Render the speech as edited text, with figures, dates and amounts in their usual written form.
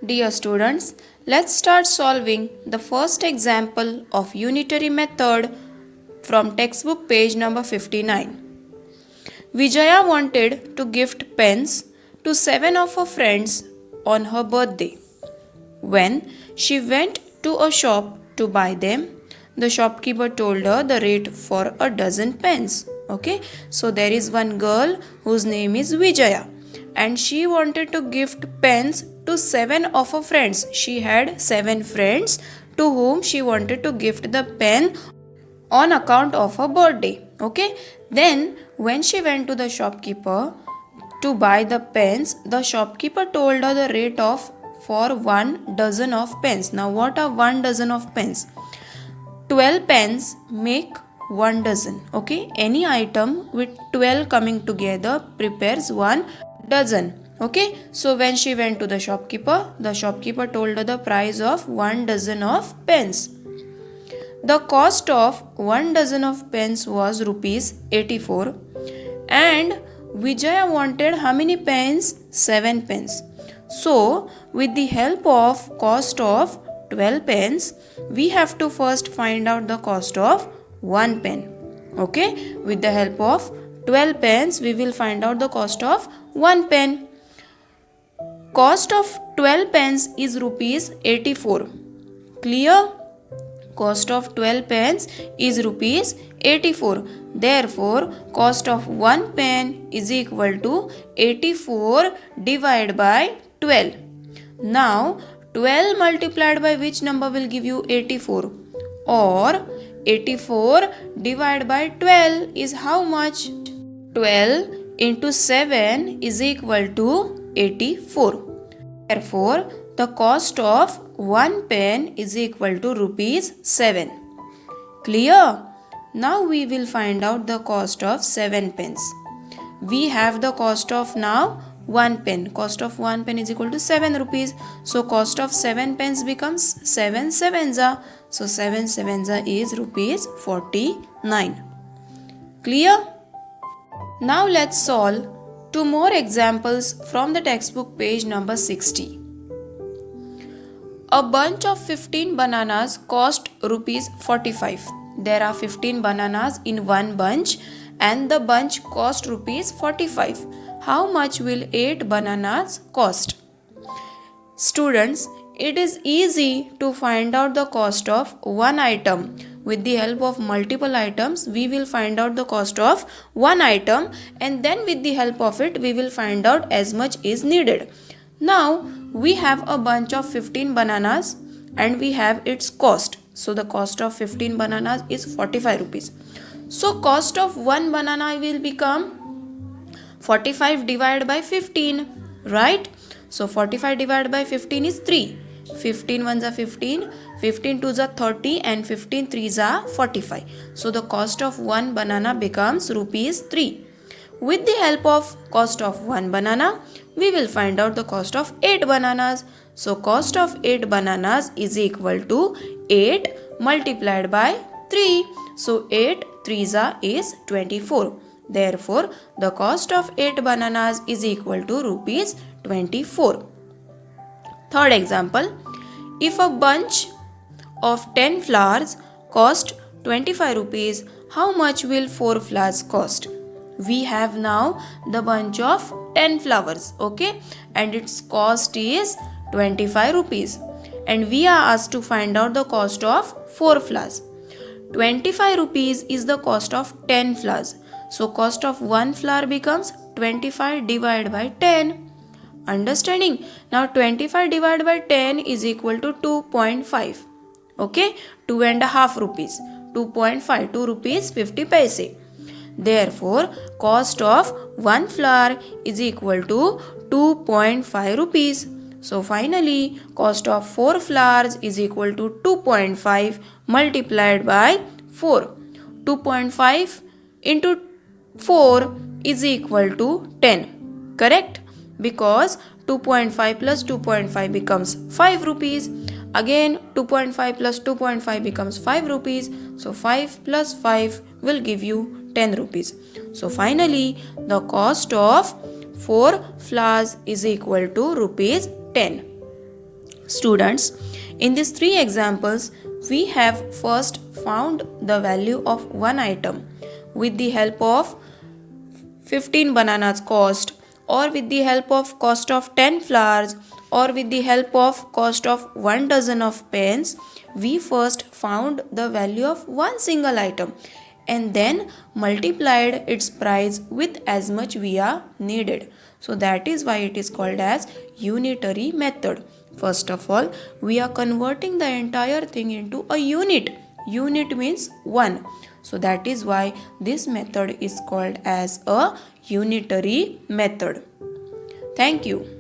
Dear students, let's start solving the first example of unitary method from textbook page number 59. Vijaya wanted to gift pens to 7 of her friends on her birthday. When she went to a shop to buy them, the shopkeeper told her the rate for a dozen pens. Okay, so there is one girl whose name is Vijaya and she wanted to gift pens to 7 of her friends. She had 7 friends to whom she wanted to gift the pen on account of her birthday. Okay, then when she went to the shopkeeper to buy the pens, the shopkeeper told her the rate of for 1 dozen of pens. Now what are 1 dozen of pens? 12 pens make 1 dozen. Okay, any item with 12 coming together prepares 1 dozen. Okay, so when she went to the shopkeeper told her the price of 1 dozen of pens. The cost of 1 dozen of pens was rupees 84 and Vijaya wanted how many pens? 7 pens. So, with the help of cost of 12 pens, we have to first find out the cost of 1 pen. Okay, with the help of 12 pens, we will find out the cost of 1 pen. Cost of 12 pens is rupees 84. Clear? Cost of 12 pens is rupees 84. Therefore, cost of 1 pen is equal to 84 divided by 12. Now, 12 multiplied by which number will give you 84? Or 84 divided by 12 is how much? 12 into 7 is equal to 84. Therefore, the cost of 1 pen is equal to rupees 7. Clear? Now we will find out the cost of 7 pens. We have the cost of now 1 pen. Cost of 1 pen is equal to 7 rupees. So cost of 7 pens becomes 7 sevenza. So 7 sevenza is rupees 49. Clear? Now let's solve 2 more examples from the textbook page number 60. A bunch of 15 bananas cost rupees 45. There are 15 bananas in one bunch and the bunch cost rupees 45. How much will 8 bananas cost? Students, it is easy to find out the cost of one item. With the help of multiple items, we will find out the cost of one item and then with the help of it, we will find out as much is needed. Now, we have a bunch of 15 bananas and we have its cost. So, the cost of 15 bananas is 45 rupees. So, cost of one banana will become 45 divided by 15, right? So, 45 divided by 15 is 3. 15 ones are 15, 15 twos are 30 and 15 threes are 45. So, the cost of one banana becomes rupees 3. With the help of cost of one banana, we will find out the cost of 8 bananas. So, cost of 8 bananas is equal to 8 multiplied by 3. So, 8 threes are is 24. Therefore, the cost of 8 bananas is equal to rupees 24. Third example, if a bunch of 10 flowers cost 25 rupees, how much will 4 flowers cost? We have now the bunch of 10 flowers, okay, and its cost is 25 rupees and we are asked to find out the cost of 4 flowers. 25 rupees is the cost of 10 flowers. So cost of 1 flower becomes 25 divided by 10. Understanding? Now 25 divided by 10 is equal to 2.5. Okay, 2.5 rupees. 2.5, 2 rupees 50 paise. Therefore, cost of 1 flower is equal to 2.5 rupees. So finally, cost of 4 flowers is equal to 2.5 multiplied by 4. 2.5 into 4 is equal to 10. Correct? Because 2.5 plus 2.5 becomes 5 rupees. Again 2.5 plus 2.5 becomes 5 rupees. So 5 plus 5 will give you 10 rupees. So finally the cost of 4 flowers is equal to rupees 10. Students, in these three examples, we have first found the value of one item with the help of 15 bananas cost, or with the help of cost of 10 flowers, or with the help of cost of 1 dozen of pens. We first found the value of one single item and then multiplied its price with as much we are needed. So that is why it is called as unitary method. First of all, we are converting the entire thing into a unit. Unit means 1. So that is why this method is called as a unitary method. Thank you.